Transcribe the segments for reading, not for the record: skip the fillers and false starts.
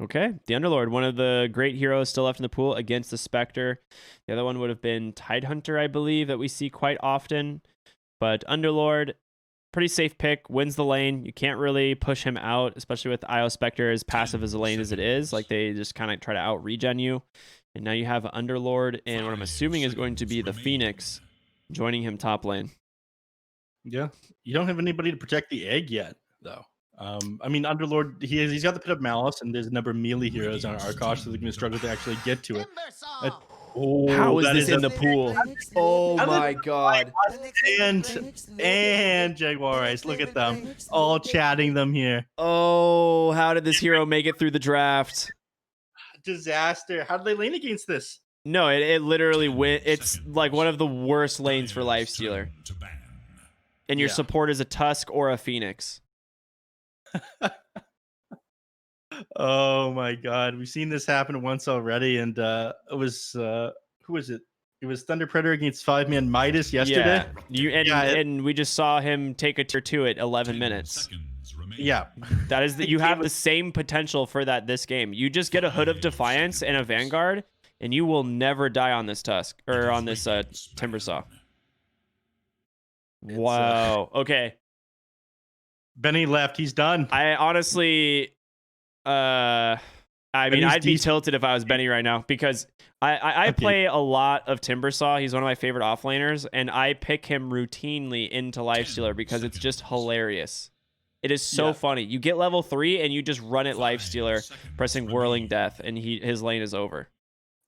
Okay, the Underlord, one of the great heroes still left in the pool against the Spectre. The other one would have been Tidehunter, I believe, that we see quite often. But Underlord, pretty safe pick, wins the lane. You can't really push him out, especially with Io Spectre as passive as a lane as it is. Like, they just kind of try to out-regen you. And now you have Underlord, and what I'm assuming is going to be the Phoenix joining him top lane. Yeah, you don't have anybody to protect the egg yet, though. I mean, Underlord, he's got the Pit of Malice, and there's a number of melee heroes on Arkosh, so they're going to struggle to actually get to it. How is That this is a in the pool? Oh and my god. Jaguares. Look at them, all chatting them here. Oh, how did this hero make it through the draft? Disaster. How did they lane against this? No, it literally went. It's like one of the worst lanes for Lifestealer. And your support is a Tusk or a Phoenix. Oh my god, we've seen this happen once already, and it was who was it? It was Thunder Predator against 5-man Midas yesterday. Yeah, and we just saw him take a tier 2 at 11 minutes. Yeah, that is you have the same potential for that this game. You just get a Hood of Defiance and a Vanguard, and you will never die on this Tusk or on this Timbersaw. Wow. Okay. Benny left. He's done. I honestly, I mean, I'd be tilted if I was Benny right now because I play a lot of Timbersaw. He's one of my favorite offlaners, and I pick him routinely into Lifestealer because it's just hilarious. It is so funny. You get level 3 and you just run it Lifestealer, pressing Whirling Death, and his lane is over.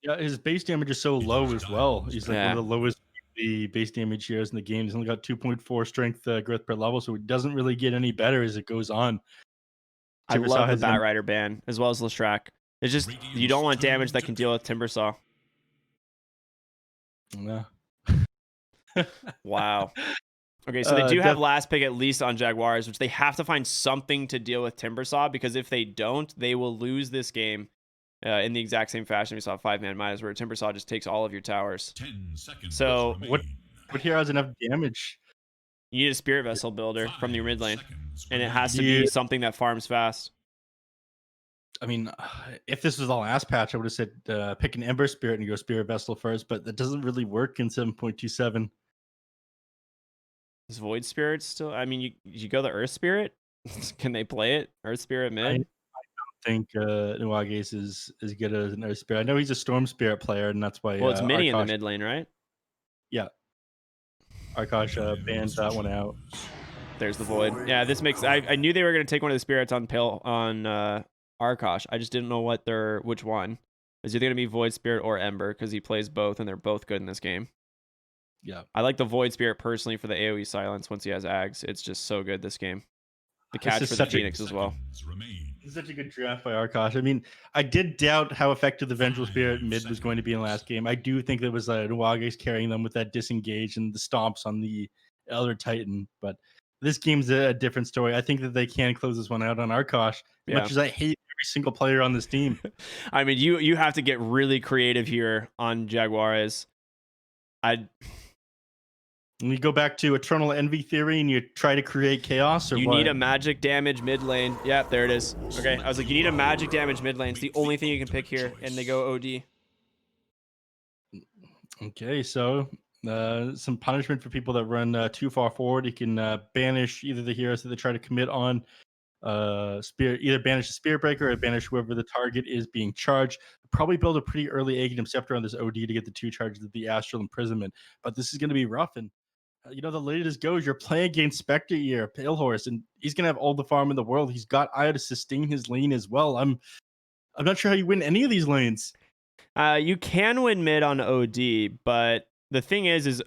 Yeah, his base damage is so low as well. He's like one of the lowest base damage heroes in the game. He's only got 2.4 strength growth per level, so it doesn't really get any better as it goes on. I love the Batrider ban, as well as Leshrac. It's just, you don't want damage that can deal with Timbersaw. Yeah. Wow. Okay, so they do have last pick at least on Jaguares, which they have to find something to deal with Timbersaw, because if they don't, they will lose this game in the exact same fashion we saw 5-man Midas, where Timbersaw just takes all of your towers. 10 seconds. So what hero has enough damage? You need a Spirit Vessel builder from your mid lane, and it has to be something that farms fast. I mean, if this was the last patch, I would have said pick an Ember Spirit and go Spirit Vessel first, but that doesn't really work in 7.27. Is Void Spirit still? I mean, you go the Earth Spirit? Can they play it? Earth Spirit mid? I don't think Jaguares is as good as an Earth Spirit. I know he's a Storm Spirit player, and that's why. Well, it's mini in the mid lane, right? Yeah. Arkosh banned that one out. There's the Void. Yeah, this makes. I knew they were going to take one of the spirits on Arkosh. I just didn't know which one. Is either going to be Void Spirit or Ember, because he plays both, and they're both good in this game. Yeah. I like the Void Spirit personally for the AoE silence once he has Ags. It's just so good this game. The catch for the Phoenix as well. This is such a good draft by Arkosh. I mean, I did doubt how effective the Vengeful Spirit mid was going to be in the last game. I do think there was Jaguares carrying them with that disengage and the stomps on the Elder Titan, but this game's a different story. I think that they can close this one out on Arkosh, much as I hate every single player on this team. I mean, you have to get really creative here on Jaguares. And you go back to Eternal Envy theory and you try to create chaos, or you need a magic damage mid lane. Yeah, there it is. Okay, I was like, you need a magic damage mid lane. It's the only thing you can pick here, and they go OD. Okay, so some punishment for people that run too far forward. You can banish either the heroes that they try to commit on Spirit, either banish the Spirit Breaker or banish whoever the target is being charged. Probably build a pretty early Aghanim Scepter on this OD to get the 2 charges of the Astral Imprisonment, but this is going to be rough. And the later this goes, you're playing against Spectre here, Pale Horse, and he's gonna have all the farm in the world. He's got Io to sustain his lane as well. I'm not sure how you win any of these lanes. You can win mid on OD, but the thing is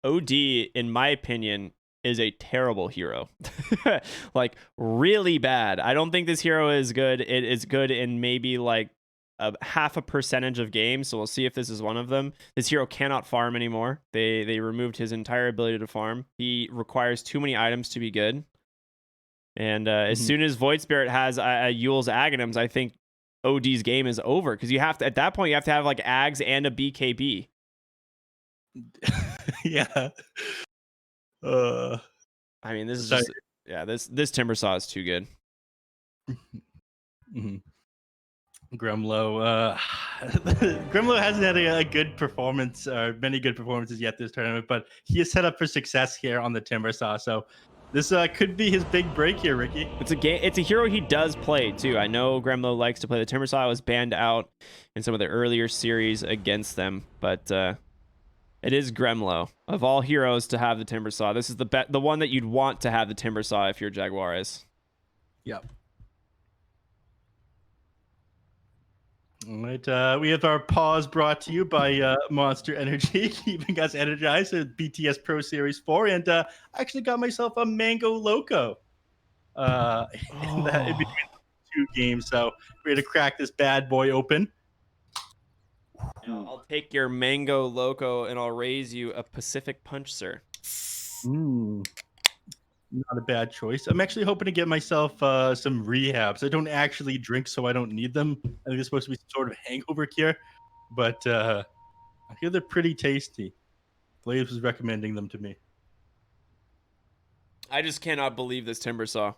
OD, in my opinion, is a terrible hero. Like, really bad. I don't think this hero is good. It is good in maybe like a 0.5% of games, so we'll see if this is one of them. This hero cannot farm anymore. They removed his entire ability to farm. He requires too many items to be good. And as soon as Void Spirit has Yule's Aghanims, I think OD's game is over, because you have to, at that point, you have to have like Ags and a BKB. Yeah. I mean, this is just, this Timbersaw is too good. Gremlo. Gremlo hasn't had a good performance or many good performances yet this tournament, but he is set up for success here on the Timbersaw. So this could be his big break here, Ricky. It's a game. It's a hero he does play too. I know Gremlo likes to play the Timbersaw. I was banned out in some of the earlier series against them, but it is Gremlo of all heroes to have the Timbersaw. This is the one that you'd want to have the Timbersaw if you're Jaguares. Yep. All right, we have our pause brought to you by Monster Energy, keeping us energized at BTS Pro Series 4, and I actually got myself a Mango Loco in between two games, so we're gonna crack this bad boy open. I'll take your Mango Loco and I'll raise you a Pacific Punch, sir. Not a bad choice. I'm actually hoping to get myself some rehabs. I don't actually drink, so I don't need them. I think it's supposed to be some sort of hangover cure, but I hear they're pretty tasty. Blaze was recommending them to me. I just cannot believe this Timbersaw.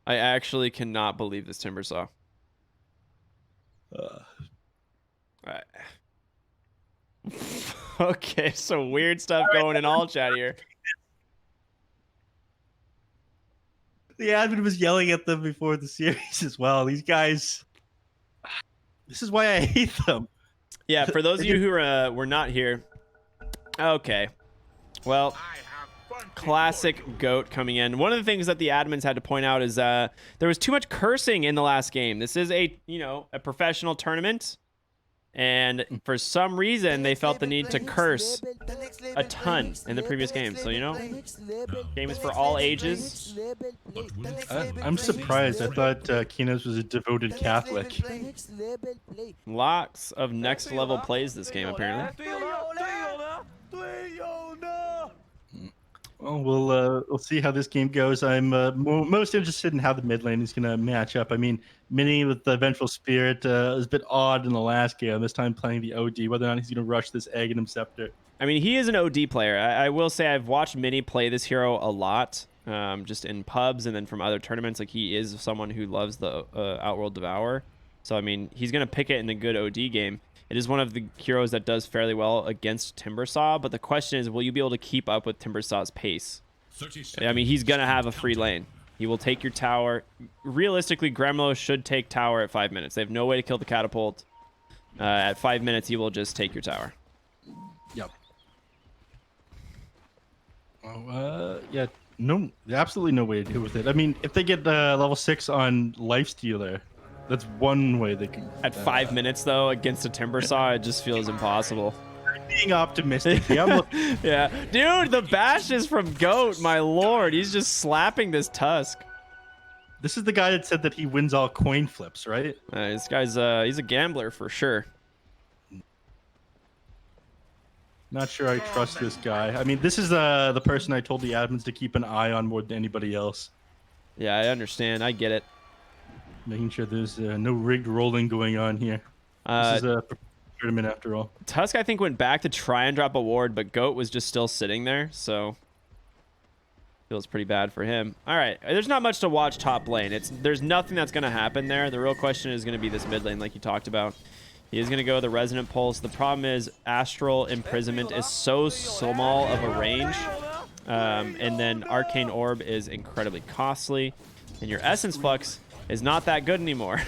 I actually cannot believe this Timbersaw. Right. Okay, so weird stuff going in all chat here. The admin was yelling at them before the series as well. These guys, this is why I hate them. Yeah, for those of you who were not here. Okay. Well, classic GOAT coming in. One of the things that the admins had to point out is there was too much cursing in the last game. This is a professional tournament. And for some reason, they felt the need to curse a ton in the previous game. So, game is for all ages. I'm surprised. I thought Kino's was a devoted Catholic. Lots of next level plays this game, apparently. Well, we'll see how this game goes. I'm most interested in how the mid lane is going to match up. I mean, Mini with the Vengeful Spirit was a bit odd in the last game. This time playing the OD, whether or not he's going to rush this Aghanim Scepter. I mean, he is an OD player. I will say I've watched Mini play this hero a lot, just in pubs and then from other tournaments. Like, he is someone who loves the Outworld Devour. So, I mean, he's going to pick it in a good OD game. It is one of the heroes that does fairly well against Timbersaw, but the question is, will you be able to keep up with Timbersaw's pace? I mean, he's going to have a free lane. He will take your tower. Realistically, Gremlo should take tower at 5 minutes. They have no way to kill the catapult. At 5 minutes, he will just take your tower. Yep. Oh, yeah, no, absolutely no way to deal with it. I mean, if they get level 6 on Lifestealer, that's one way they can. At 5 minutes, though, against a Timbersaw, it just feels impossible. I'm being optimistic. Yeah, yeah. Dude, the bash is from GOAT, my lord. He's just slapping this Tusk. This is the guy that said that he wins all coin flips, right? This guy's, he's a gambler for sure. Not sure I trust this guy. I mean, this is the person I told the admins to keep an eye on more than anybody else. Yeah, I understand. I get it. Making sure there's no rigged rolling going on here. This is a tournament after all. Tusk, I think, went back to try and drop a ward, but GOAT was just still sitting there, so feels pretty bad for him. All right, there's not much to watch top lane. There's nothing that's going to happen there. The real question is going to be this mid lane, like you talked about. He is going to go the Resonant Pulse. The problem is Astral Imprisonment is so small of a range, and then Arcane Orb is incredibly costly, and your Essence Flux is not that good anymore.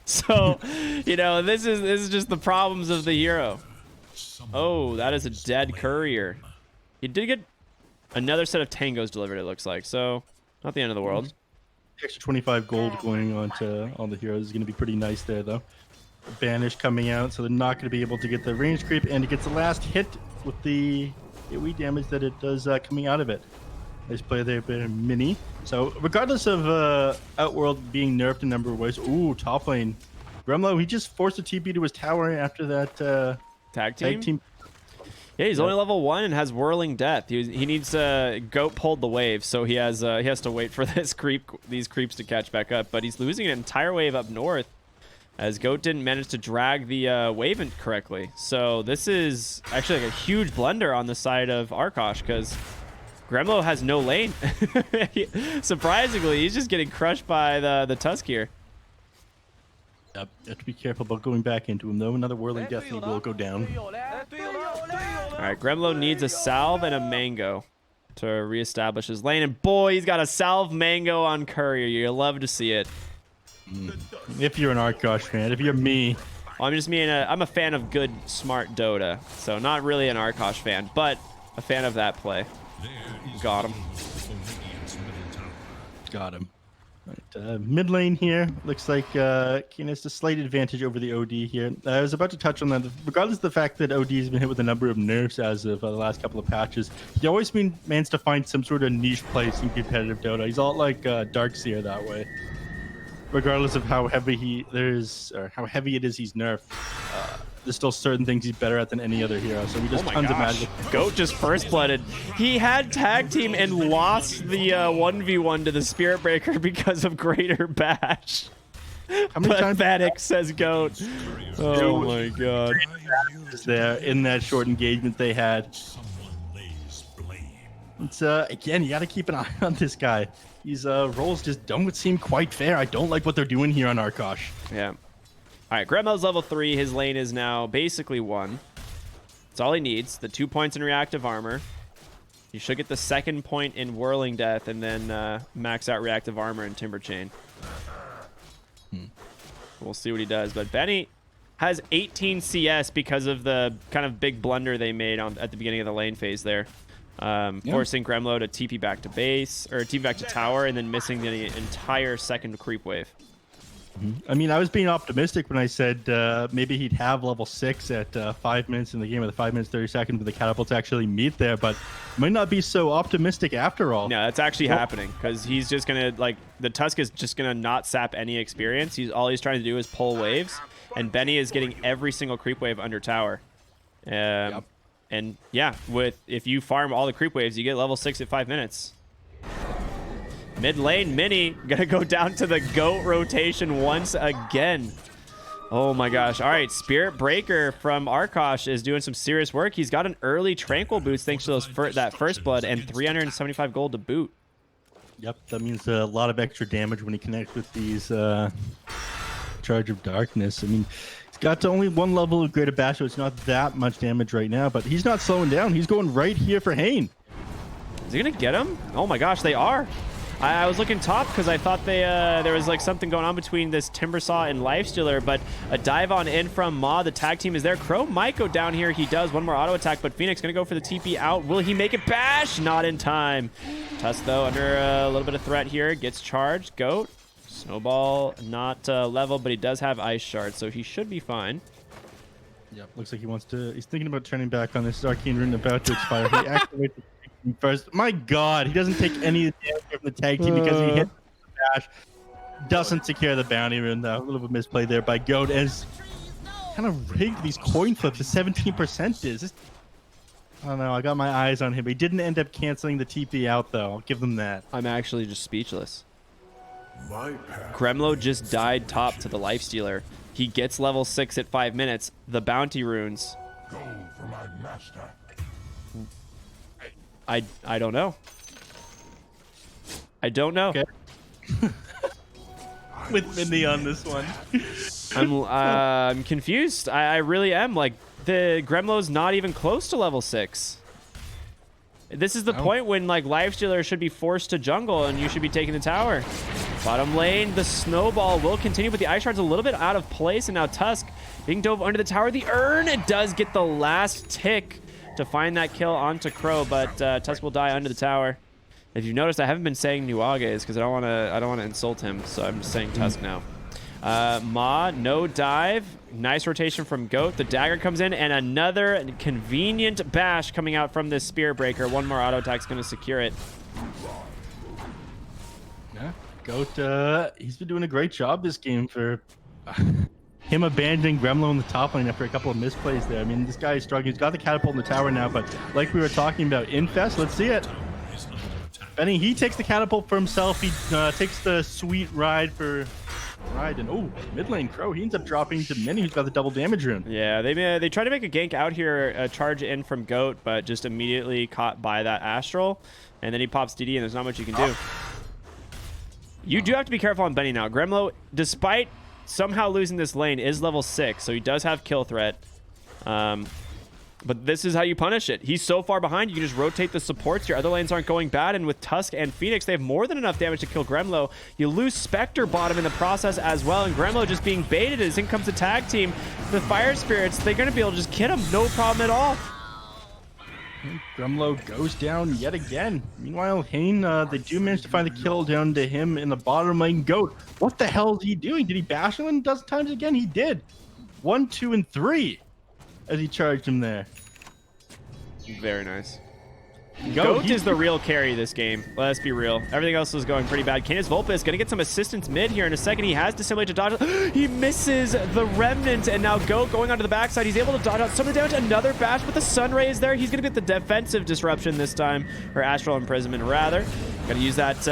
So, this is just the problems of the hero. Oh, that is a dead courier. He did get another set of tangos delivered, it looks like. So, not the end of the world. Extra 25 gold going on to all the heroes is going to be pretty nice there, though. Banish coming out, so they're not going to be able to get the range creep, and it gets the last hit with the AoE damage that it does coming out of it. Nice play there by Mini. So regardless of Outworld being nerfed in a number of ways, ooh, top lane. Gremlo, he just forced a TP to his tower after that tag team. Yeah, he's only level 1 and has Whirling Death. He needs GOAT pulled the wave, so he has to wait for these creeps to catch back up. But he's losing an entire wave up north, as GOAT didn't manage to drag the wave in correctly. So this is actually like a huge blunder on the side of Arkosh, because Gremlo has no lane. Surprisingly, he's just getting crushed by the Tusk here. Yep, you have to be careful about going back into him, though. Another Whirling Death Need will go down. All right, Gremlo needs a salve and a mango to reestablish his lane. And boy, he's got a salve mango on Courier. You love to see it. If you're an Arkosh fan, if you're me. Well, I'm a fan of good, smart Dota. So not really an Arkosh fan, but a fan of that play. Got him. Got him. Right, mid lane here. Looks like Keen has a slight advantage over the OD here. I was about to touch on that. Regardless of the fact that OD has been hit with a number of nerfs as of the last couple of patches, he always managed to find some sort of niche place in competitive Dota. He's a lot like Darkseer that way. Regardless of how heavy how heavy it is he's nerfed, there's still certain things he's better at than any other hero. So we just tons of magic. Goat just first blooded. He had tag team and lost the 1v1 to the Spirit Breaker because of Greater Bash. How many times Pathetic, says Goat. Oh my god. There in that short engagement they had. It's again, you got to keep an eye on this guy. These roles just don't seem quite fair. I don't like what they're doing here on Arkosh. Yeah. All right, Gremlo's level 3. His lane is now basically 1. That's all he needs. The 2 points in reactive armor. He should get the 2nd point in Whirling Death and then max out reactive armor and Timber Chain. We'll see what he does. But Benny has 18 CS because of the kind of big blunder they made at the beginning of the lane phase there. Forcing Gremlo to TP back to base, or TP back to tower, and then missing the entire second creep wave. I mean, I was being optimistic when I said maybe he'd have level 6 at 5 minutes in the game with a 5 minutes 30 seconds for the catapult to actually meet there, but might not be so optimistic after all. No, that's actually happening because he's just gonna the Tusk is just gonna not sap any experience. All he's trying to do is pull waves, and Benny is getting every single creep wave under tower. And yeah, if you farm all the creep waves, you get level 6 at 5 minutes. Mid lane, Mini gonna go down to the Goat rotation once again. Oh my gosh. All right, Spirit Breaker from Arkosh is doing some serious work. He's got an early Tranquil boost thanks to that first blood and 375 gold to boot. Yep, that means a lot of extra damage when he connects with these Charge of Darkness. I mean, he's got only 1 level of Greater Bash, so it's not that much damage right now, but he's not slowing down. He's going right here for Hane. Is he gonna get him? Oh my gosh, they are. I was looking top because I thought there was something going on between this Timbersaw and Lifestealer, but a dive on in from Ma. The tag team is there. Crow might go down here. He does. 1 more auto attack, but Phoenix going to go for the TP out. Will he make it? Bash? Not in time. Tusk, though, under a little bit of threat here. Gets charged. Goat. Snowball, not level, but he does have Ice Shard, so he should be fine. Yep, looks like he's thinking about turning back on this Arcane Rune about to expire. He activates first. My god, he doesn't take any damage from the tag team because he hit the dash. Doesn't secure the bounty rune though. A little bit misplay there by Goat, as kind of rigged these coin flips to 17% is. I don't know, I got my eyes on him. He didn't end up canceling the TP out though. I'll give them that. I'm actually just speechless. Gremlo just died top to the Lifestealer. He gets level 6 at 5 minutes. The bounty runes. Go for my master. I don't know. I don't know. Okay. With Mindy on this one. I'm confused. I really am. Like, the Gremlo's not even close to level 6. This is the point when Lifestealer should be forced to jungle and you should be taking the tower. Bottom lane, the Snowball will continue, but the Ice Shard's a little bit out of place, and now Tusk being dove under the tower. The Urn, it does get the last tick to find that kill onto Crow, but Tusk will die under the tower. If you've noticed, I haven't been saying Nuages because I don't want to insult him, so I'm just saying Tusk now. Ma, no dive. Nice rotation from Goat. The dagger comes in, and another convenient bash coming out from this Spirit Breaker. 1 more auto attack's going to secure it. Yeah, Goat, he's been doing a great job this game for him abandoning Gremlo in the top lane after a couple of misplays there. I mean, this guy is struggling. He's got the catapult in the tower now, but like we were talking about, Infest, let's see it. Benny, he takes the catapult for himself. He takes the sweet ride and mid lane Crow. He ends up dropping to Mini, who's got the double damage rune. Yeah, they try to make a gank out here, charge in from Goat, but just immediately caught by that Astral, and then he pops DD, and there's not much you can do. You do have to be careful on Benny now. Gremlo, despite somehow losing this lane, is level 6, so he does have kill threat. But this is how you punish it. He's so far behind, you can just rotate the supports. Your other lanes aren't going bad, and with Tusk and Phoenix, they have more than enough damage to kill Gremlo. You lose Spectre bottom in the process as well, and Gremlo just being baited as in comes the tag team. The Fire Spirits, they're going to be able to just kid him, no problem at all. Gremlo goes down yet again. Meanwhile, Hane, they do manage to find the kill down to him in the bottom lane. Goat, what the hell is he doing? Did he bash him a dozen times again? He did. 1, 2, and 3 as he charged him there. Very nice. Goat is the real carry this game. Let's be real. Everything else is going pretty bad. Canis Vulpes going to get some assistance mid here in a second. He has Dissimulate to dodge. He misses the Remnant, and now Goat going onto the backside. He's able to dodge out some of the damage. Another bash, but the Sunray is there. He's going to get the defensive disruption this time, or Astral Imprisonment rather. Going to use that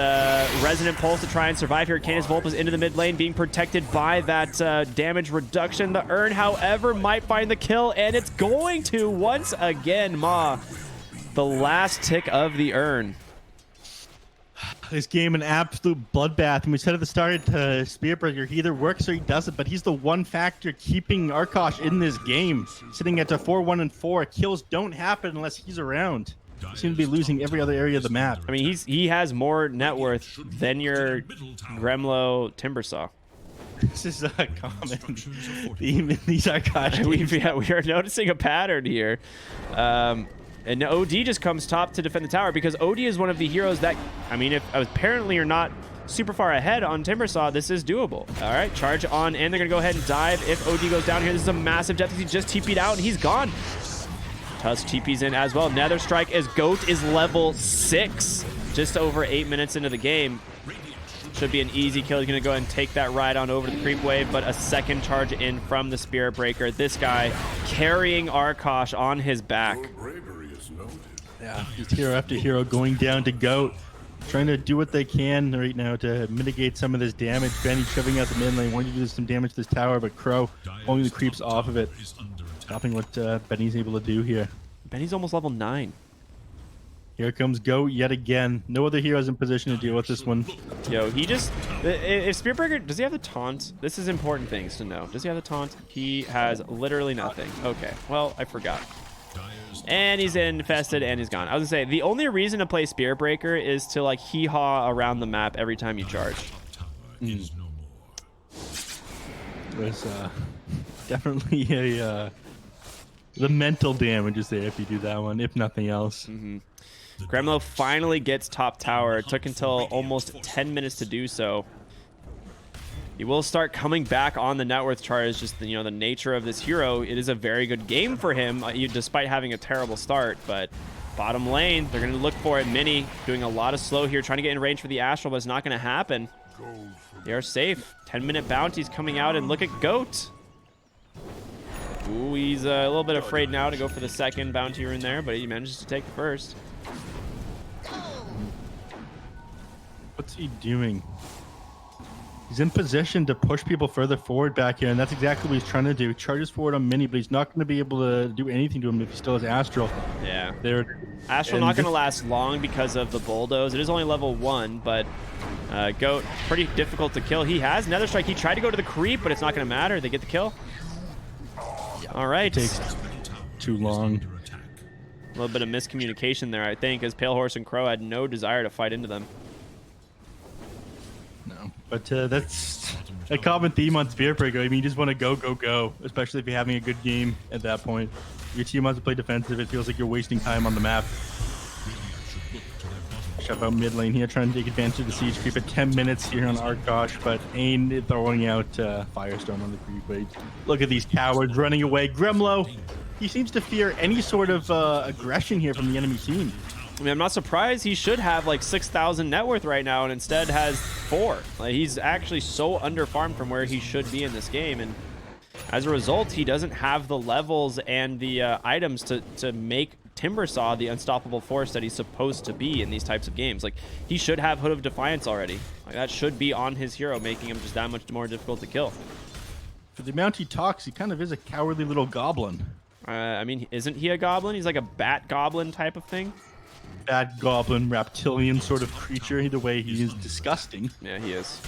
Resonant Pulse to try and survive here. Canis Vulpes into the mid lane, being protected by that damage reduction. The Urn, however, might find the kill, and it's going to once again, Ma. The last tick of the Urn. This game an absolute bloodbath, and we said at the start, Spearbreaker, he either works or he doesn't, but he's the one factor keeping Arkosh in this game. Sitting at a 4-1 and 4, kills don't happen unless he's around. He seems to be losing every other area of the map. I mean, he has more net worth than your Gremlo Timbersaw. This is a common theme in these Arkosh games. We are noticing a pattern here. And OD just comes top to defend the tower because OD is one of the heroes that, I mean, if apparently you're not super far ahead on Timbersaw, this is doable. All right, charge on, and they're going to go ahead and dive if OD goes down here. This is a massive death. He just TP'd out, and he's gone. Tusk TP's in as well. Nether Strike as Goat is level 6, just over 8 minutes into the game. Should be an easy kill. He's going to go ahead and take that ride on over the creep wave, but a second charge in from the Spirit Breaker. This guy carrying Arkosh on his back. Yeah, just hero after hero going down to Goat, trying to do what they can right now to mitigate some of this damage. Benny shoving out the mid lane, wanting to do some damage to this tower, but Crow pulling the creeps off of it, stopping what Benny's able to do here. Benny's almost level 9. Here comes Goat yet again. No other heroes in position to deal with this one. Yo, he just... If Spearbreaker... Does he have the taunt? This is important things to know. Does he have the taunt? He has literally nothing. Okay, well, I forgot. And he's infested, and he's gone. I was gonna say, the only reason to play Spirit Breaker is to, like, hee-haw around the map every time you charge. There's definitely a... the mental damage is there if you do that one, if nothing else. Gremlo finally gets top tower. It took until almost 10 minutes to do so. He will start coming back on the net worth chart. Is just the, the nature of this hero. It is a very good game for him, despite having a terrible start. But bottom lane, they're going to look for it. Mini doing a lot of slow here, trying to get in range for the Astral, but it's not going to happen. They are safe. 10-minute bounties coming out, and look at Goat. Ooh, he's a little bit afraid now to go for the second bounty rune there, but he manages to take the first. What's he doing? He's in position to push people further forward back here, and that's exactly what he's trying to do. He charges forward on Mini, but he's not going to be able to do anything to him if he still has Astral. Yeah. There. Astral not going to last long because of the bulldoze. It is only level 1, but Goat, pretty difficult to kill. He has Nether Strike. He tried to go to the creep, but it's not going to matter. They get the kill. All right. It takes too long. A little bit of miscommunication there, I think, as Pale Horse and Crow had no desire to fight into them. No, but that's a common theme on Spirit Breaker. I mean, you just want to go, go, go, especially if you're having a good game at that point. Your team wants to play defensive. It feels like you're wasting time on the map. Shove out mid lane here, trying to take advantage of the siege creep at 10 minutes here on Arkosh, but Ain throwing out Firestorm on the creep wave. Look at these cowards running away. Gremlo, he seems to fear any sort of aggression here from the enemy team. I mean, I'm not surprised. He should have like 6,000 net worth right now and instead has 4. Like, he's actually so underfarmed from where he should be in this game, and as a result, he doesn't have the levels and the items to make Timbersaw the unstoppable force that he's supposed to be in these types of games. Like, he should have Hood of Defiance already. Like, that should be on his hero, making him just that much more difficult to kill. For the amount he talks, he kind of is a cowardly little goblin. I mean, isn't he a goblin? He's like a bat goblin type of thing. Bat goblin, reptilian sort of creature. Either way, he is disgusting. Yeah, he is.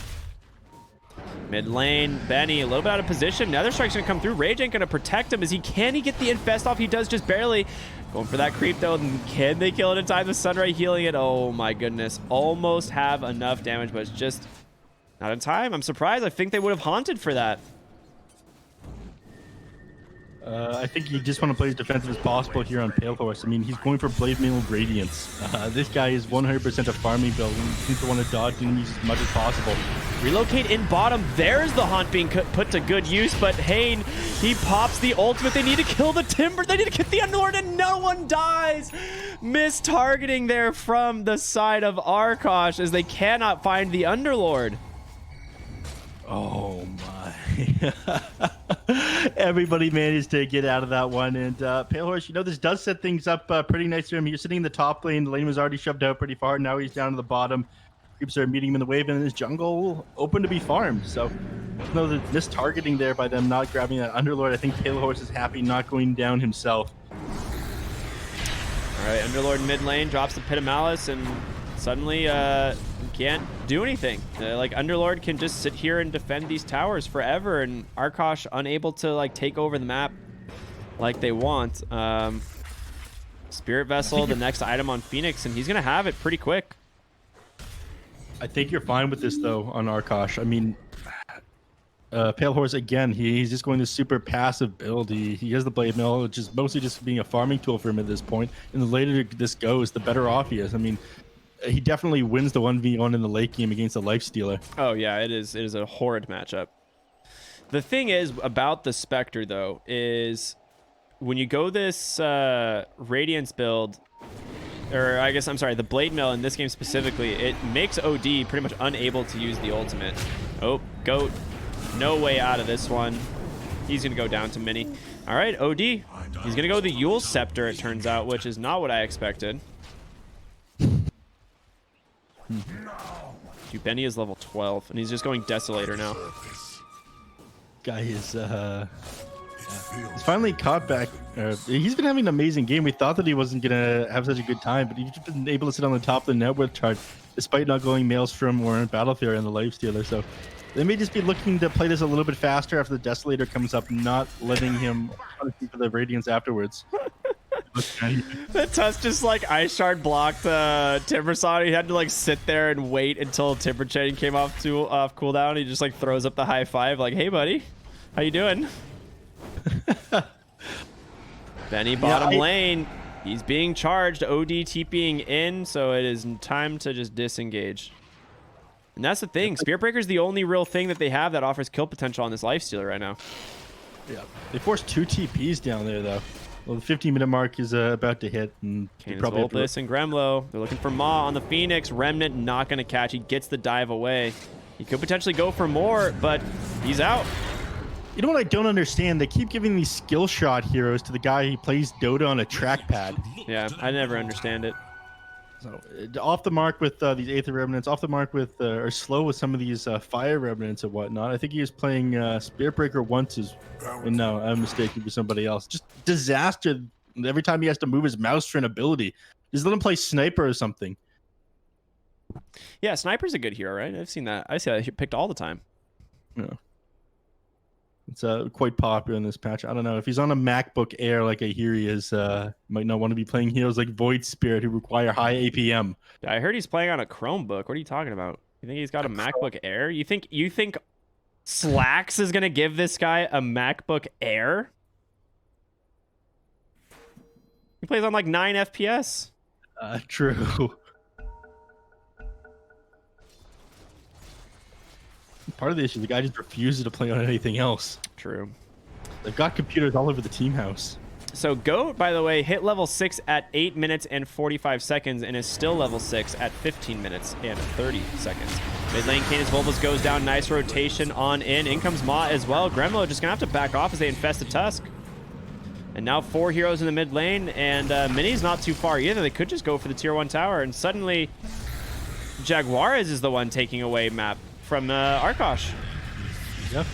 Mid lane, Benny, a little bit out of position. Nether Strike's gonna come through. Rage ain't gonna protect him. Can he get the infest off? He does just barely. Going for that creep though. Can they kill it in time? The Sunray healing it. Oh my goodness. Almost have enough damage, but it's just not in time. I'm surprised. I think they would have haunted for that. I think you just want to play as defensive as possible here on Pale Horse. I mean, he's going for Blade Mail Radiance. This guy is 100% a farming build and seems to want to dodge enemies as much as possible. Relocate in bottom. There's the haunt being put to good use, but Hayne, he pops the ultimate. They need to kill the Timber. They need to get the Underlord, and no one dies. Mistargeting there from the side of Arkosh as they cannot find the Underlord. Oh my. Everybody managed to get out of that one. And Pale Horse, you know, this does set things up pretty nice for him. You're sitting in the top lane. The lane was already shoved out pretty far. Now he's down to the bottom. Creeps are meeting him in the wave, and his jungle open to be farmed. So, no, the mistargeting there by them not grabbing that Underlord. I think Pale Horse is happy not going down himself. All right, Underlord mid lane drops the Pit of Malice, and suddenly can't do anything. Like, Underlord can just sit here and defend these towers forever, and Arkosh unable to like take over the map like they want. Spirit Vessel, the next item on Phoenix, and he's gonna have it pretty quick. I think you're fine with this though on Arkosh. I mean, Pale Horse again, he's just going this super passive build. He has the Blade Mill, which is mostly just being a farming tool for him at this point. And the later this goes, the better off he is. I mean, he definitely wins the 1v1 in the late game against a Lifestealer. Oh yeah, it is a horrid matchup. The thing is about the Spectre though is when you go this Radiance build, or I guess I'm sorry, the Blade Mill in this game specifically, it makes OD pretty much unable to use the ultimate. Oh, Goat, no way out of this one. He's gonna go down to Mini. All right, OD, he's gonna go the Yule Scepter, it turns out, which is not what I expected. Dude, Benny is level 12, and he's just going Desolator now. Guy is he's finally caught back. He's been having an amazing game. We thought that he wasn't gonna have such a good time, but he's just been able to sit on the top of the network chart despite not going Maelstrom or Battlefield and the Lifestealer. So they may just be looking to play this a little bit faster after the Desolator comes up, not letting him for the Radiance afterwards. That Tusk just like Ice Shard blocked Timbersaw. He had to like sit there and wait until Timber Chain came off cooldown. He just like throws up the high five like, hey buddy, how you doing? Benny bottom lane. He's being charged. OD TPing in, so it is time to just disengage. And that's the thing. Spirit Breaker's the only real thing that they have that offers kill potential on this Lifestealer right now. Yeah, they forced 2 TPs down there though. Well, the 15-minute mark is about to hit, and probably Volpus and Gremlo. They're looking for Maw on the Phoenix. Remnant not going to catch. He gets the dive away. He could potentially go for more, but he's out. You know what I don't understand? They keep giving these skill shot heroes to the guy who plays Dota on a trackpad. Yeah, I never understand it. So, off the mark with these Aether Remnants, off the mark with, or slow with some of these Fire Remnants and whatnot. I think he was playing Spirit Breaker once, and no, I'm mistaken for somebody else. Just disaster every time he has to move his mouse for an ability. Just let him play Sniper or something. Yeah, Sniper's a good hero, right? I've seen that. I see that picked all the time. Yeah. It's quite popular in this patch. I don't know if he's on a MacBook Air like I hear he is. Might not want to be playing heroes like Void Spirit who require high APM. I heard he's playing on a Chromebook. What are you talking about? You think he's got a MacBook Air? You think Slacks is gonna give this guy a MacBook Air? He plays on like 9 FPS. True. Part of the issue, the guy just refuses to play on anything else. True. They've got computers all over the team house. So Goat, by the way, hit level 6 at 8 minutes and 45 seconds and is still level 6 at 15 minutes and 30 seconds. Mid lane, Canis Volvos goes down. Nice rotation on in. In comes Ma as well. Gremlo just going to have to back off as they infest the Tusk. And now 4 heroes in the mid lane, and Mini's not too far either. They could just go for the tier 1 tower, and suddenly Jaguares is the one taking away map from Arkosh. Yep.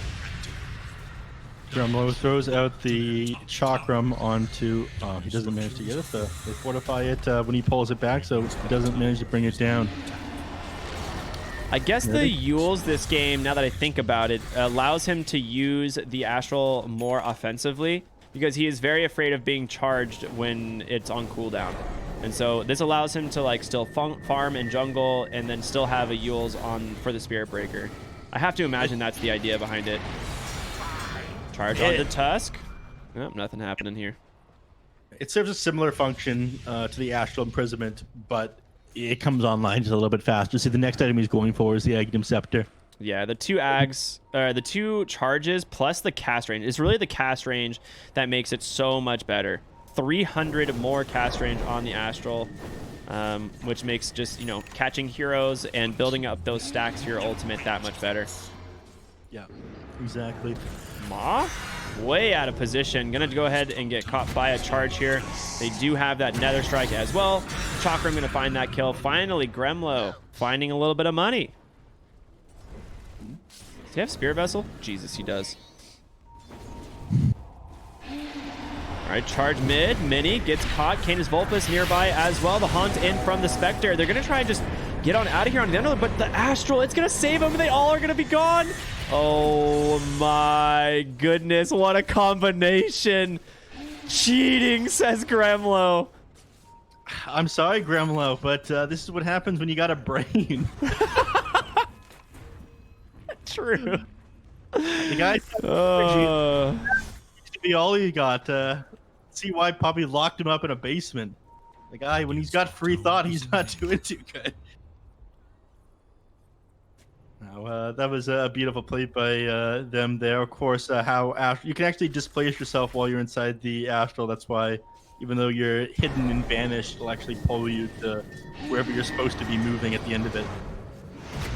Gremlo throws out the Chakram onto... Oh, he doesn't manage to get it. They fortify it when he pulls it back, so he doesn't manage to bring it down. I guess the Yules this game, now that I think about it, allows him to use the Astral more offensively because he is very afraid of being charged when it's on cooldown. And so this allows him to like still farm and jungle and then still have a Yules on for the Spirit Breaker. I have to imagine that's the idea behind it. Charge on the Tusk. Oh, nothing happening here. It serves a similar function to the Astral Imprisonment, but it comes online just a little bit faster. See, the next item he's going for is the Aghanim Scepter. Yeah, the two Ags, the two charges plus the cast range. It's really the cast range that makes it so much better. 300 more cast range on the Astral, which makes just, you know, catching heroes and building up those stacks for your ultimate that much better. Yeah, exactly. Ma? Way out of position. Gonna go ahead and get caught by a charge here. They do have that Nether Strike as well. Chakram gonna find that kill. Finally, Gremlo finding a little bit of money. Does he have Spirit Vessel? Jesus, he does. All right, charge mid. Mini gets caught. Canis Vulpus nearby as well. The hunt in from the Spectre. They're gonna try and just get on out of here on the end, but the Astral, it's gonna save them. They all are gonna be gone. Oh my goodness, what a combination. Cheating, says Gremlo. I'm sorry, Gremlo, but this is what happens when you got a brain. True. The guy used to be all you got. See why Poppy locked him up in a basement. The guy, when he's got free thought, he's not doing too good. Now, that was a beautiful play by them there. Of course, how you can actually displace yourself while you're inside the Astral. That's why, even though you're hidden and banished, it'll actually pull you to wherever you're supposed to be moving at the end of it.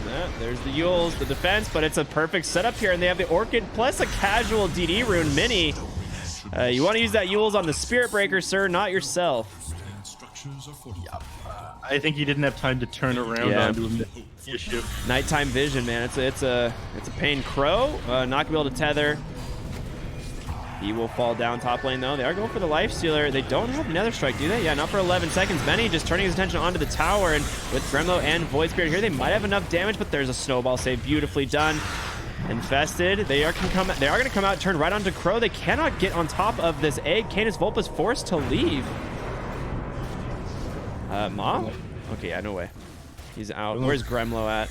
Yeah, there's the Yules, the defense, but it's a perfect setup here, and they have the Orchid plus a casual DD rune. Mini, you want to use that Yules on the Spirit Breaker, sir, not yourself. I think he didn't have time to turn around onto him. Issue. Nighttime vision, man. It's a pain. Crow, not gonna be able to tether. He will fall down top lane though. They are going for the Lifestealer. They don't have Nether Strike, do they? Yeah, not for 11 seconds. Benny just turning his attention onto the tower, and with Gremlo and Void Spirit here, they might have enough damage, but there's a snowball save, beautifully done. Infested. They are going to come out, turn right onto Crow. They cannot get on top of this egg. Canis Vulpus forced to leave. Ma? Okay, yeah, no way. He's out. Where's Gremlo at?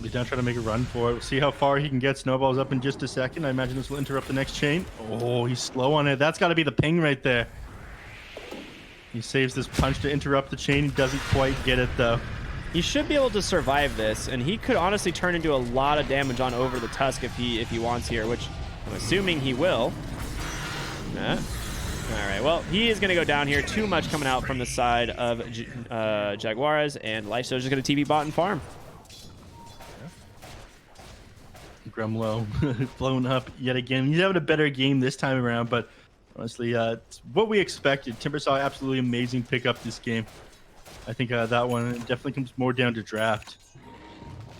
He's down trying to make a run for it. We'll see how far he can get. Snowball's up in just a second. I imagine this will interrupt the next chain. Oh, he's slow on it. That's got to be the ping right there. He saves this punch to interrupt the chain. He doesn't quite get it, though. He should be able to survive this, and he could honestly turn into a lot of damage on over the Tusk if he wants here, which I'm assuming he will. Nah. All right, well, he is going to go down here. Too much coming out from the side of Jaguares, and Lifesteal is just going to TP bot and farm. Gremlo blown up yet again. He's having a better game this time around, but honestly, it's what we expected. Timbersaw absolutely amazing pickup this game. I think that one definitely comes more down to draft.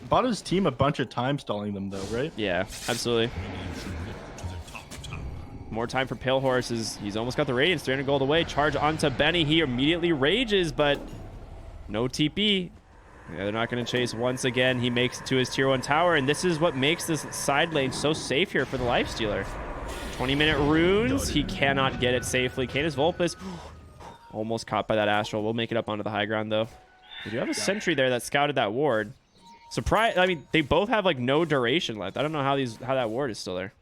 Bought his team a bunch of time stalling them, though, right? Yeah, absolutely. More time for Pale Horse. He's almost got the Radiance. 300 gold away. Charge onto Benny. He immediately rages, but no TP. Yeah, they're not going to chase once again. He makes it to his tier 1 tower, and this is what makes this side lane so safe here for the Lifestealer. 20-minute runes. He cannot get it safely. Canis Vulpus almost caught by that Astral. We'll make it up onto the high ground, though. We do have a sentry there that scouted that ward. Surprise! I mean, they both have like no duration left. I don't know how that ward is still there.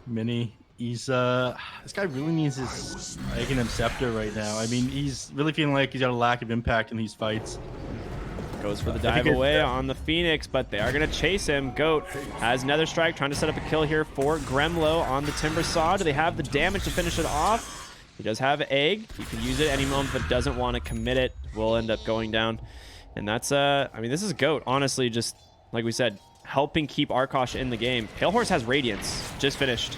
Mini, he's this guy really needs his Aghanim Scepter right now. I mean, he's really feeling like he's got a lack of impact in these fights. Goes for the dive away on the Phoenix, but they are going to chase him. Goat has Nether Strike, trying to set up a kill here for Gremlo on the Timbersaw. Do they have the damage to finish it off? He does have Egg. He can use it at any moment, but doesn't want to commit it. Will end up going down. And that's, I mean, this is Goat, honestly, just like we said, helping keep Arkosh in the game. Pale Horse has Radiance, just finished.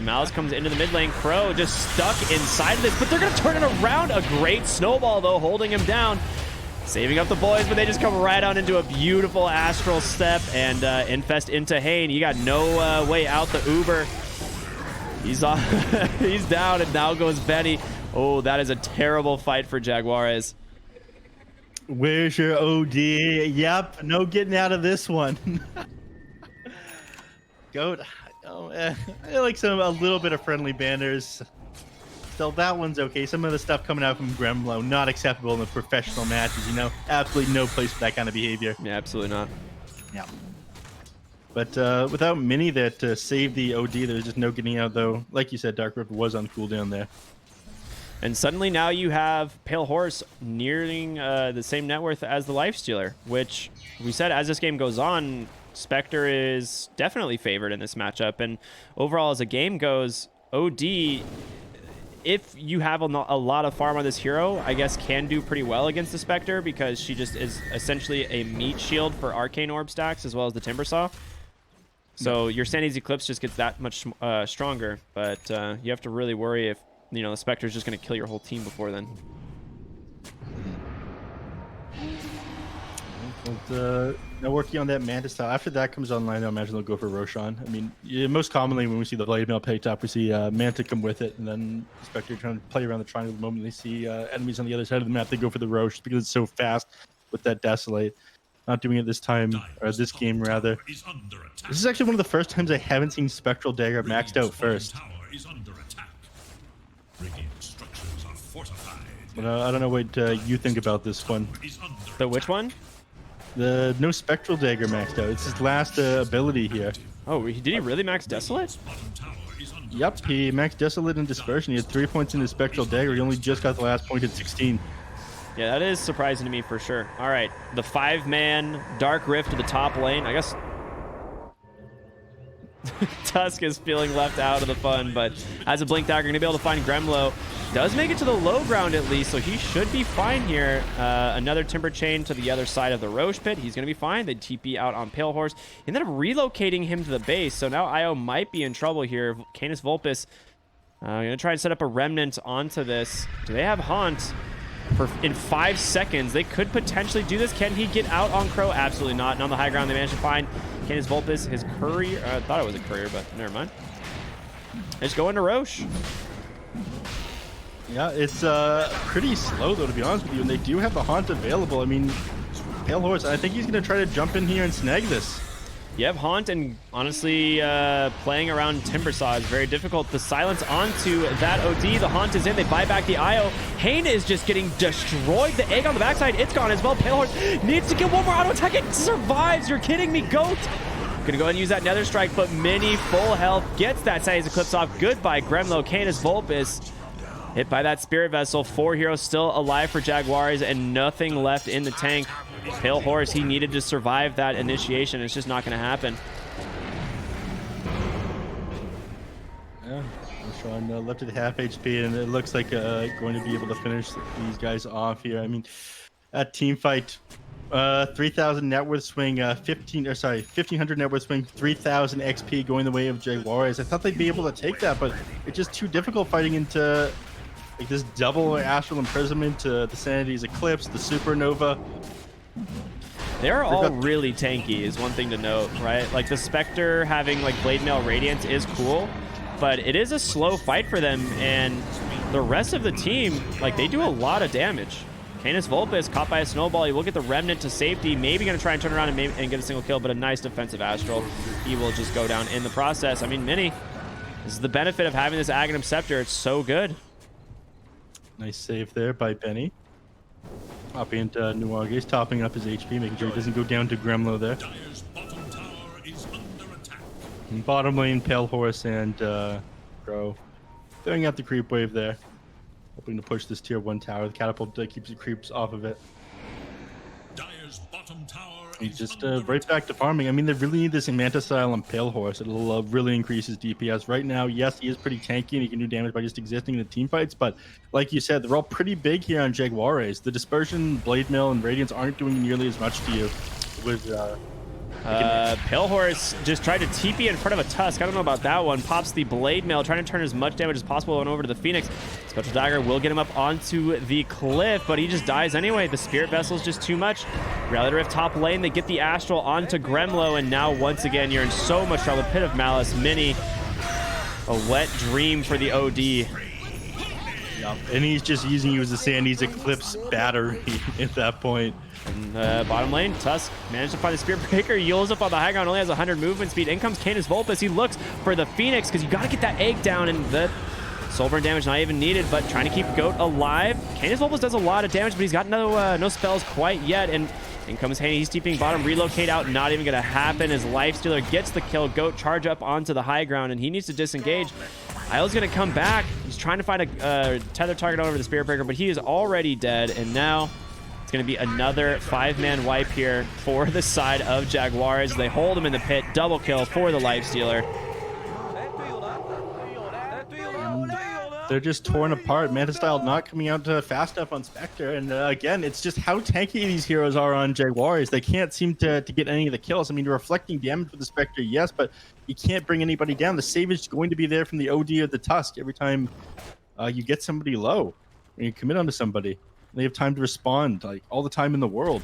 Malice comes into the mid lane. Crow just stuck inside of this, but they're going to turn it around. A great snowball, though, holding him down. Saving up the boys, but they just come right on into a beautiful Astral Step and Infest into Hane. You got no way out the Uber. He's on. He's down, and now goes Benny. Oh, that is a terrible fight for Jaguares. Where's your OD? Yep, no getting out of this one. Goat. Oh, I like a little bit of friendly banners. Still, that one's okay. Some of the stuff coming out from Gremlo, not acceptable in the professional matches. You know, absolutely no place for that kind of behavior. Yeah, absolutely not. Yeah. But without Mini that saved the OD, there's just no getting out, though. Like you said, Dark Rift was on cooldown there. And suddenly now you have Pale Horse nearing the same net worth as the Lifestealer, which we said as this game goes on, Spectre is definitely favored in this matchup. And overall, as a game goes, OD, if you have a lot of farm on this hero, I guess can do pretty well against the Spectre because she just is essentially a meat shield for Arcane Orb stacks as well as the Timbersaw. So your Sandy's Eclipse just gets that much stronger, but you have to really worry if the Spectre is just going to kill your whole team before then. But, now working on that Manta style. After that comes online, I imagine they'll go for Roshan. I mean, most commonly when we see the Blade Mail picked up, we see Manta come with it, and then Spectre trying to play around the triangle. The moment they see enemies on the other side of the map, they go for the Rosh because it's so fast with that Desolate. Not doing it this time, or this game rather. This is actually one of the first times I haven't seen Spectral Dagger maxed out first. But I don't know what you think about this one. The which one? The no Spectral Dagger maxed out. It's his last ability here. Oh, did he really max Desolate? Yep, he maxed Desolate and Dispersion. He had 3 points in his Spectral Dagger. He only just got the last point at 16. Yeah, that is surprising to me for sure. All right, the 5-man Dark Rift to the top lane. I guess Tusk is feeling left out of the fun, but as a Blink Dagger, going to be able to find Gremlo. Does make it to the low ground at least, so he should be fine here. Another Timber Chain to the other side of the Roche pit. He's going to be fine. They TP out on Pale Horse. Ended up relocating him to the base, so now Io might be in trouble here. Canis Vulpes going to try and set up a Remnant onto this. Do they have Haunt? In 5 seconds, they could potentially do this. Can he get out on Crow? Absolutely not. And on the high ground, they managed to find Canis Vulpes, his courier. I thought it was a courier, but never mind. Let's go into Roche. Yeah, it's pretty slow, though, to be honest with you. And they do have the Haunt available. I mean, Pale Horse, I think he's going to try to jump in here and snag this. You have Haunt, and honestly, playing around Timbersaw is very difficult. The silence onto that OD. The Haunt is in. They buy back the IO. Hane is just getting destroyed. The egg on the backside, it's gone as well. Pale Horse needs to get one more auto attack. It survives. You're kidding me, Goat. Gonna go ahead and use that Nether Strike, but Mini full health gets that Sandy's Eclipse off. Goodbye, Gremlo. Canis Vulpes hit by that Spirit Vessel. 4 heroes still alive for Jaguares and nothing left in the tank. Pale Horse, he needed to survive that initiation. It's just not going to happen. Yeah, Sean left at half HP, and it looks like going to be able to finish these guys off here. I mean, that team fight, 3,000 net worth swing, 1,500 net worth swing, 3,000 XP going the way of Jaguares. I thought they'd be able to take that, but it's just too difficult fighting into like this double Astral Imprisonment, the Sanity's Eclipse, the Supernova. They're all really tanky is one thing to note, right? Like the Spectre having like Blade Mail Radiance is cool, but it is a slow fight for them, and the rest of the team, like they do a lot of damage. Canis Vulpes caught by a snowball. He will get the Remnant to safety. Maybe going to try and turn around and get a single kill, but a nice defensive Astral. He will just go down in the process. I mean, Mini, this is the benefit of having this Aghanim Scepter. It's so good. Nice save there by Benny. Hopping into Nuage's, topping up his HP, making sure he doesn't go down to Gremlo there. And bottom lane, Pale Horse and Crow. Throwing out the creep wave there. Hoping to push this tier 1 tower. The catapult keeps the creeps off of it. He's just right back to farming. I mean, they really need this Manta style on Pale Horse. It'll really increase his DPS. Right now, yes, he is pretty tanky and he can do damage by just existing in the team fights, but like you said, they're all pretty big here on Jaguares. The Dispersion, Blade Mail, and Radiance aren't doing nearly as much to you. With Pale Horse just tried to TP in front of a Tusk. I don't know about that one. Pops the Blade Mail, trying to turn as much damage as possible on over to the Phoenix. Spectral Dagger will get him up onto the cliff, but he just dies anyway. The Spirit Vessel is just too much. Reality Rift top lane, they get the Astral onto Gremlo, and now once again, you're in so much trouble. Pit of Malice, Mini A wet dream for the OD. Yep. And he's just using you as a Sandy's Eclipse battery at that point. And bottom lane, Tusk managed to find the Spear Breaker. Yules up on the high ground, only has 100 movement speed. In comes Canis Vulpes. He looks for the Phoenix because you got to get that egg down, and the soul burn damage not even needed, but trying to keep Goat alive. Canis Vulpes does a lot of damage, but he's got no spells quite yet. And in comes Haney. He's TPing bottom. Relocate out, not even going to happen. His Lifestealer gets the kill. Goat charge up onto the high ground, and he needs to disengage. Isle's going to come back. He's trying to find a tether target over the Spirit Breaker, but he is already dead. And now it's going to be another 5-man wipe here for the side of Jaguares. They hold him in the pit. Double kill for the Lifestealer. They're just torn apart. Manta Style not coming out fast enough on Spectre. And again, it's just how tanky these heroes are on Jaguares. They can't seem to get any of the kills. I mean, you're reflecting damage with the Spectre, yes, but you can't bring anybody down. The save is going to be there from the OD of the Tusk every time you get somebody low. When you commit onto somebody, they have time to respond, like all the time in the world.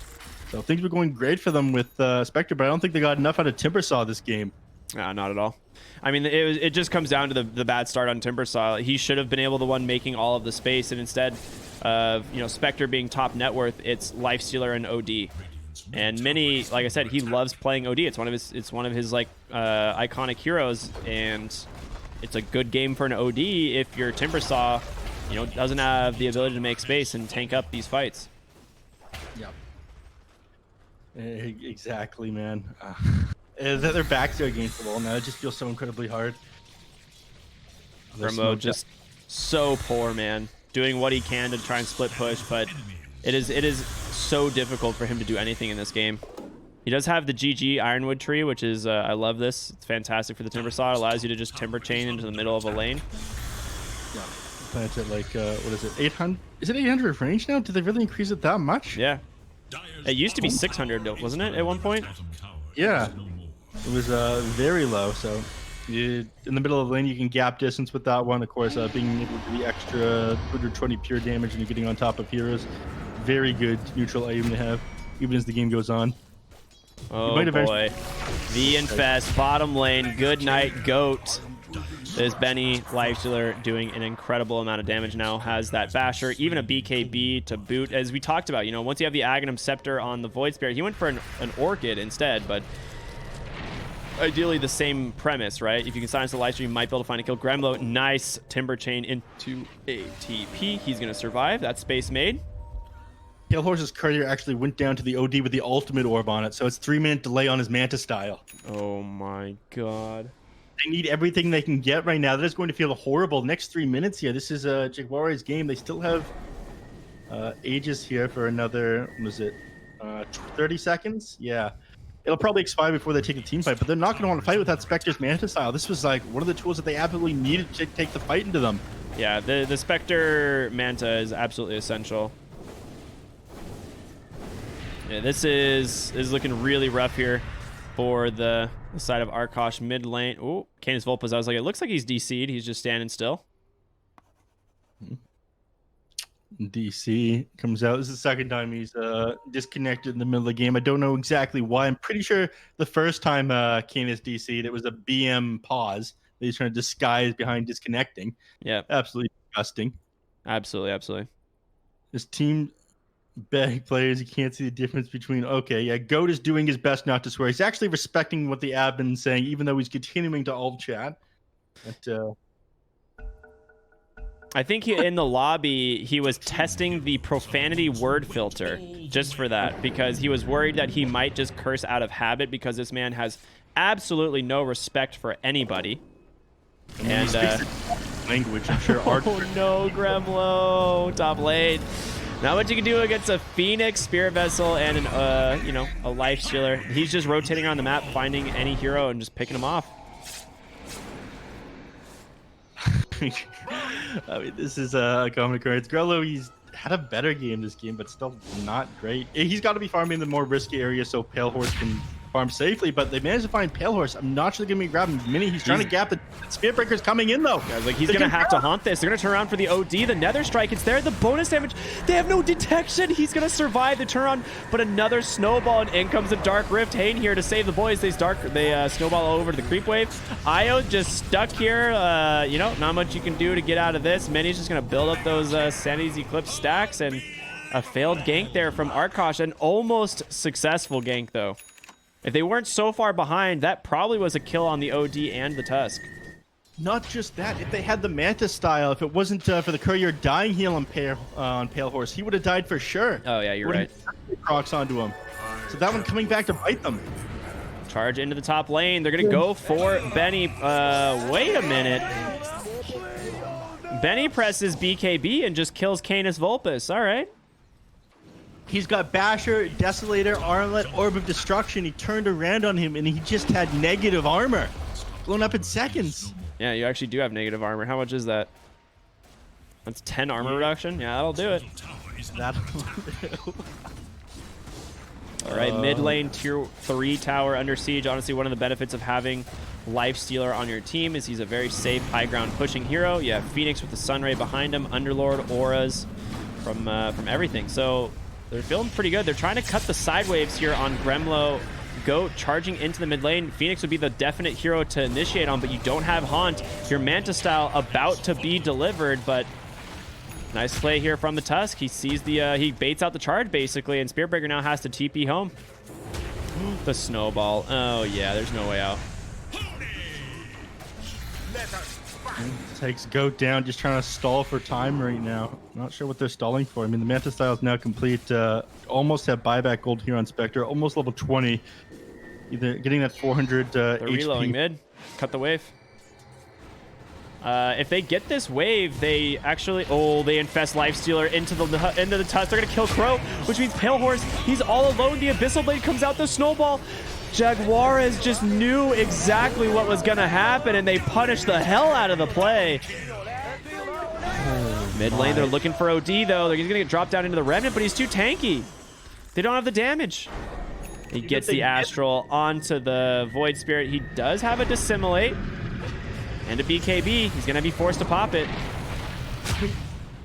So things were going great for them with Spectre, but I don't think they got enough out of Timbersaw this game. Not at all. I mean, it just comes down to the bad start on Timbersaw. He should have been able to one making all of the space, and instead of Spectre being top net worth, it's Lifestealer and OD. And Mini, like I said, he loves playing OD. It's one of his like iconic heroes, and it's a good game for an OD if your Timbersaw, doesn't have the ability to make space and tank up these fights. Yep. Exactly, man. Their backs are against the wall now. It just feels so incredibly hard. Gremlo just so poor, man. Doing what he can to try and split push, but it is so difficult for him to do anything in this game. He does have the GG Ironwood tree, which is, I love this. It's fantastic for the Timbersaw. It allows you to just Timber Chain into the middle of a lane. Yeah. Plants at like, what is it, 800? Is it 800 range now? Did they really increase it that much? Yeah. It used to be 600, wasn't it, at one point? Yeah. It was very low, so in the middle of the lane, you can gap distance with that one. Of course, being able to do the extra 220 pure damage and you're getting on top of heroes. Very good neutral item to have, even as the game goes on. Oh boy. The Infest, bottom lane, good night, Goat. There's Benny, Lifestealer, doing an incredible amount of damage now. Has that Basher, even a BKB to boot. As we talked about, once you have the Aghanim Scepter on the Void Spirit, he went for an Orchid instead, but ideally the same premise, right? If you can silence the Lifestealer, you might be able to find a kill. Gremlo, nice Timber Chain into a TP. He's going to survive. That space made. Pale Horse's Courier actually went down to the OD with the ultimate orb on it, so it's 3-minute delay on his Manta Style. Oh my god. They need everything they can get right now. That is going to feel horrible. Next 3 minutes here. This is a Jaguares game. They still have Aegis here for another, what was it, 30 seconds? Yeah. It'll probably expire before they take the team fight, but they're not going to want to fight with that Spectre's Manta Style. This was like one of the tools that they absolutely needed to take the fight into them. Yeah, the Spectre Manta is absolutely essential. Yeah, this is looking really rough here for the side of Arkosh mid lane. Oh, Canis Vulpes. I was like, it looks like he's DC'd. He's just standing still. DC comes out. This is the second time he's disconnected in the middle of the game. I don't know exactly why. I'm pretty sure the first time Canis DC'd, it was a BM pause that he's trying to disguise behind disconnecting. Yeah. Absolutely disgusting. Absolutely. This team bag players, you can't see the difference between, okay, yeah, Goat is doing his best not to swear. He's actually respecting what the admin's saying, even though he's continuing to alt chat. But, I think in the lobby, he was testing the profanity word filter just for that, because he was worried that he might just curse out of habit, because this man has absolutely no respect for anybody. And language, I'm sure. Oh no, Gremlo, top lane. Not what you can do against a Phoenix, Spirit Vessel, and an a Lifestealer. He's just rotating around the map, finding any hero and just picking them off. I mean, this is a common occurrence. Grello, he's had a better game this game, but still not great. He's got to be farming the more risky area so Pale Horse can farm safely, but they managed to find Pale Horse. I'm not sure they're going to be grabbing Mini. He's trying to gap the Spirit Breaker's coming in, though. Guys, like, he's going to have to haunt this. They're going to turn around for the OD. The Nether Strike, it's there. The bonus damage. They have no detection. He's going to survive the turn on, but another snowball, and in comes a Dark Rift. Hayne here to save the boys. They snowball over to the creep wave. Io just stuck here. You know, not much you can do to get out of this. Mini's just going to build up those Sanity's Eclipse stacks, and a failed gank there from Arkosh. An almost successful gank, though. If they weren't so far behind, that probably was a kill on the OD and the Tusk. Not just that, if they had the Manta style, if it wasn't for the Courier dying heal on Pale Horse, he would have died for sure. Oh, yeah, you're right. Crocs onto him. So that one coming back to bite them. Charge into the top lane. They're going to go for Benny. Wait a minute. Benny presses BKB and just kills Canis Vulpes. All right. He's got Basher, Desolator, Armlet, Orb of Destruction. He turned around on him, and he just had negative armor. Blown up in seconds. Yeah, you actually do have negative armor. How much is that? That's 10 armor reduction? Yeah, that'll do it. That'll do. All right, mid lane, tier 3 tower under siege. Honestly, one of the benefits of having Lifestealer on your team is he's a very safe, high ground pushing hero. You have Phoenix with the Sunray behind him, Underlord, auras from everything. So they're feeling pretty good. They're trying to cut the side waves here on Gremlo. Goat charging into the mid lane. Phoenix would be the definite hero to initiate on, but you don't have Haunt. Your Manta style about to be delivered, but nice play here from the Tusk. He sees the, he baits out the charge basically, and Spiritbreaker now has to TP home. The snowball. Oh yeah, there's no way out. Takes Goat down, just trying to stall for time right now. Not sure what they're stalling for. I mean, the Manta style is now complete. Almost have buyback gold here on Spectre. Almost level 20. Either getting that 400 They're HP. reloading mid. Cut the wave. If they get this wave, they actually... Oh, they infest Lifestealer into the Tusk. They're going to kill Crow, which means Pale Horse, he's all alone. The Abyssal Blade comes out, the snowball. Jaguares just knew exactly what was going to happen, and they punished the hell out of the play. Mid lane, they're looking for OD, though. They're going to get dropped down into the Remnant, but he's too tanky. They don't have the damage. He gets the Astral onto the Void Spirit. He does have a Dissimulate and a BKB. He's going to be forced to pop it.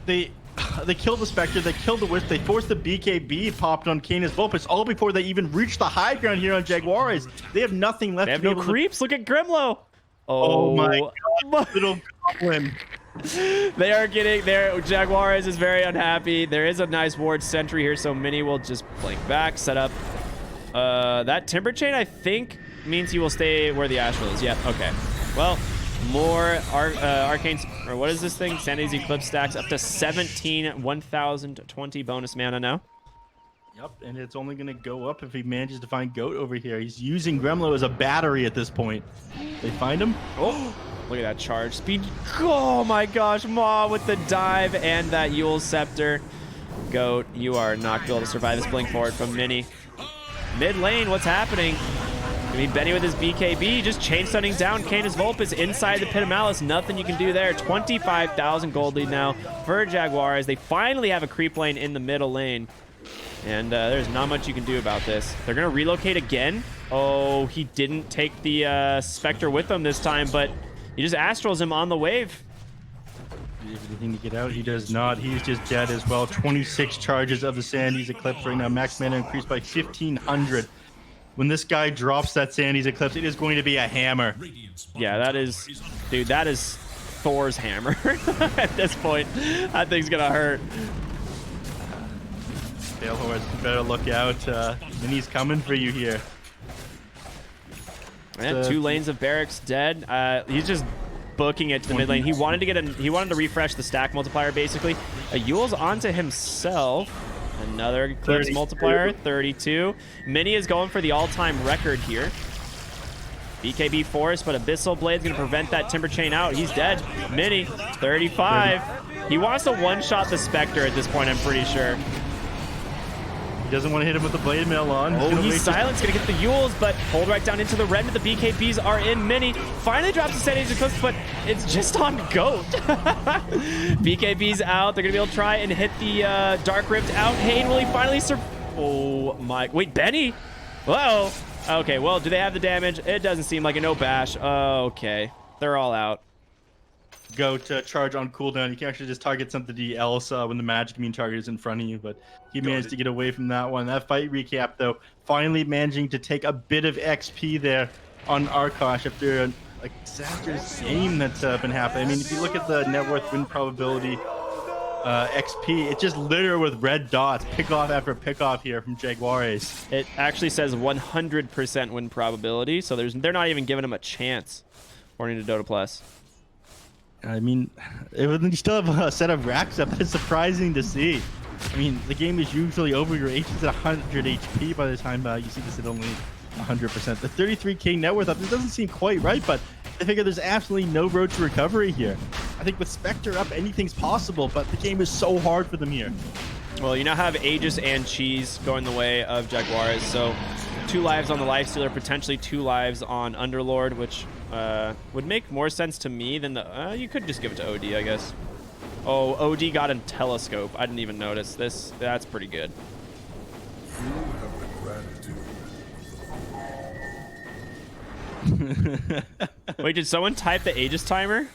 They killed the Spectre, they killed the Wisp, they forced the BKB popped on Canis Vulpes, all before they even reached the high ground here on Jaguares. They have nothing left. They have no creeps. Look at Gremlo. Oh my god, little goblin. They are getting there. Jaguares is very unhappy. There is a nice ward sentry here, so Mini will just blink back, set up. That Timber Chain, I think, means he will stay where the Astral is. Yeah, okay. Well, more arcane, or what is this thing? Sanity's Eclipse stacks up to 17, 1020 bonus mana now. Yep, and it's only going to go up if he manages to find Goat over here. He's using Gremlo as a battery at this point. They find him. Oh, look at that charge speed. Oh my gosh, Maw with the dive and that Yule Scepter. Goat, you are not going to be able to survive this blink forward from Mini. Mid lane, what's happening? I mean, Benny with his BKB, just chain stunning down Canis Vulpes inside the Pit of Malice. Nothing you can do there. 25,000 gold lead now for Jaguares. They finally have a creep lane in the middle lane. And there's not much you can do about this. They're going to relocate again. Oh, he didn't take the Spectre with him this time, but he just Astrals him on the wave. Anything to get out? He does not. He's just dead as well. 26 charges of the Sanity's Eclipse right now. Max mana increased by 1,500. When this guy drops that Sanity's Eclipse, it is going to be a hammer. Yeah, that is... Dude, that is Thor's hammer at this point. That thing's going to hurt. Pale Horse, you better look out. Mini's coming for you here. And 2 lanes of barracks dead. He's just booking it to the mid lane. He wanted to get he wanted to refresh the stack multiplier basically. Yule's onto himself. Another Eclipse multiplier, 32. Mini is going for the all-time record here. BKB force, but Abyssal Blade's going to prevent that Timber Chain out. He's dead. Mini, 35. He wants to one-shot the Spectre at this point, I'm pretty sure. He doesn't want to hit him with the Blade Mail on. Oh, he's silenced. Going to get the Yules, but hold right down into the red. The BKBs are in. Mini finally drops the Sanity's Eclipse, but it's just on Goat. BKBs out. They're going to be able to try and hit the Dark Rift out. Hayne, will he finally survive? Oh my. Wait, Benny Whoa. Okay, well, do they have the damage? It doesn't seem like a no bash. Okay. They're all out. Go to charge on cooldown. You can actually just target somebody else when the magic immune target is in front of you, but he managed to get away from that one. That fight recap, though, finally managing to take a bit of XP there on Arkosh after an disastrous game that's been happening. I mean, if you look at the net worth win probability XP, it's just littered with red dots, pick off after pick off here from Jaguares. It actually says 100% win probability, so they're not even giving him a chance, according to Dota Plus. I mean, you still have a set of racks up. It's surprising to see. I mean, the game is usually over. Your H is at 100 HP by the time you see this at only 100%. The 33k net worth up, this doesn't seem quite right, but I figure there's absolutely no road to recovery here. I think with Spectre up, anything's possible, but the game is so hard for them here. Well, you now have Aegis and Cheese going the way of Jaguares, so 2 lives on the Lifestealer, potentially 2 lives on Underlord, which would make more sense to me than the... you could just give it to OD, I guess. Oh, OD got a Telescope. I didn't even notice this. That's pretty good. Wait, did someone type the Aegis timer?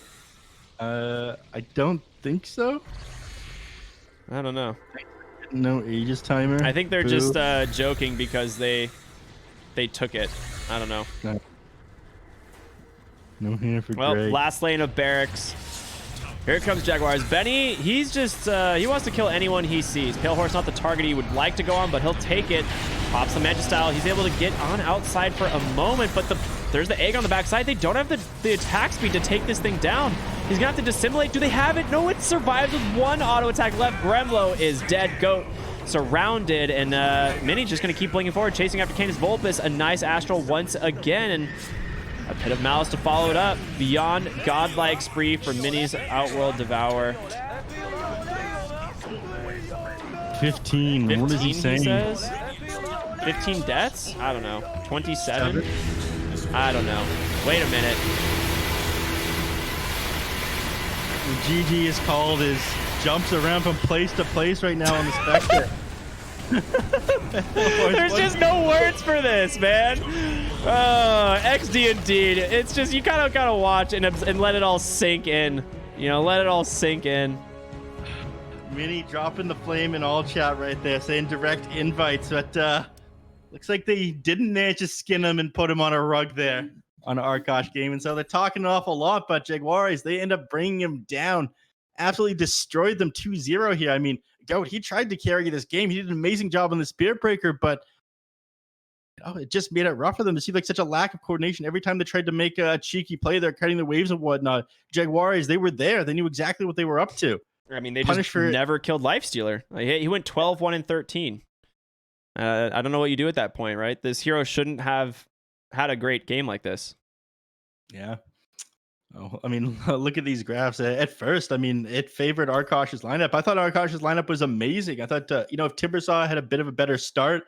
I don't think so. I don't know. No Aegis timer. I think they're just joking because they took it. I don't know. No here for well, Greg. Last lane of barracks. Here comes Jaguares. Benny, he's just, he wants to kill anyone he sees. Pale Horse not the target he would like to go on, but he'll take it. Pops the Magistyle. He's able to get on outside for a moment, but there's the egg on the backside. They don't have the attack speed to take this thing down. He's gonna have to dissimulate. Do they have it? No, it survives with 1 auto attack left. Gremlo is dead. Goat surrounded, and Mini just gonna keep blinking forward, chasing after Canis Vulpus. A nice Astral once again, and a Pit of Malice to follow it up. Beyond godlike spree for Mini's Outworld Devour. 15. What is he saying? He says? 15 deaths? I don't know. 27? I don't know. Wait a minute. GG is called is jumps around from place to place right now on the Spectre. There's just no words for this, man. XD indeed. It's just, you kind of gotta watch and let it all sink in. You know, let it all sink in. Mini dropping the flame in all chat right there, saying direct invites, but looks like they didn't manage to skin him and put him on a rug there on an Arkosh game. And so they're talking an awful lot, but Jaguares, they end up bringing him down. Absolutely destroyed them 2-0 here. I mean, Goat, he tried to carry this game. He did an amazing job on the Spirit Breaker, but it just made it rough for them to see like such a lack of coordination. Every time they tried to make a cheeky play, they're cutting the waves and whatnot. Jaguares, they were there. They knew exactly what they were up to. I mean, they just never killed Lifestealer. Like, he went 12-1 and 13. I don't know what you do at that point, right? This hero shouldn't have had a great game like this. Yeah. Oh, I mean, look at these graphs. At first, I mean, it favored Arkosh's lineup. I thought Arkosh's lineup was amazing. I thought, if Timbersaw had a bit of a better start,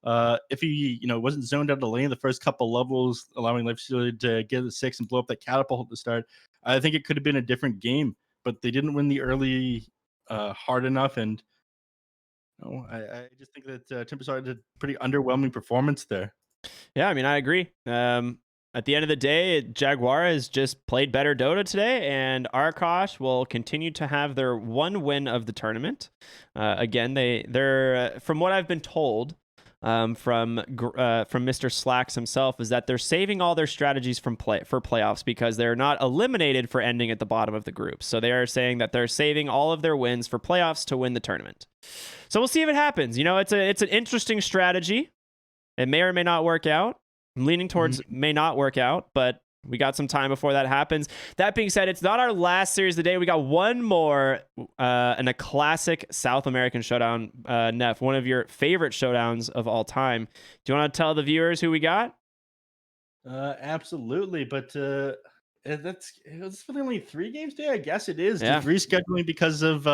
if he, wasn't zoned out of the lane the first couple levels, allowing Lifestealer to get the 6 and blow up that catapult at the start, I think it could have been a different game. But they didn't win the early hard enough, and I just think that Timbersaw did a pretty underwhelming performance there. Yeah, I mean, I agree. At the end of the day, Jaguares just played better Dota today, and Arkosh will continue to have their 1 win of the tournament. Again, they're from what I've been told from Mr. Slacks himself, is that they're saving all their strategies for playoffs because they're not eliminated for ending at the bottom of the group. So they are saying that they're saving all of their wins for playoffs to win the tournament. So we'll see if it happens. It's an interesting strategy. It may or may not work out. I'm leaning towards may not work out, but we got some time before that happens. That being said, it's not our last series of the day. We got one more in a classic South American showdown, Neph, one of your favorite showdowns of all time. Do you want to tell the viewers who we got? Absolutely, but it's really only 3 games today. I guess it is. Yeah. Just rescheduling because of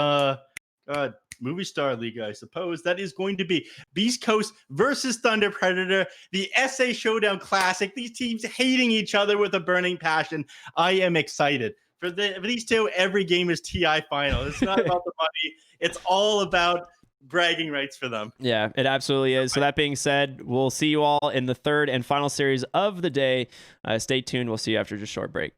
Movie Star League, I suppose. That is going to be Beast Coast versus Thunder Predator, the SA Showdown Classic. These teams hating each other with a burning passion. I am excited. For these two, every game is TI final. It's not about the money. It's all about bragging rights for them. Yeah, it absolutely is. So that being said, we'll see you all in the third and final series of the day. Stay tuned. We'll see you after just a short break.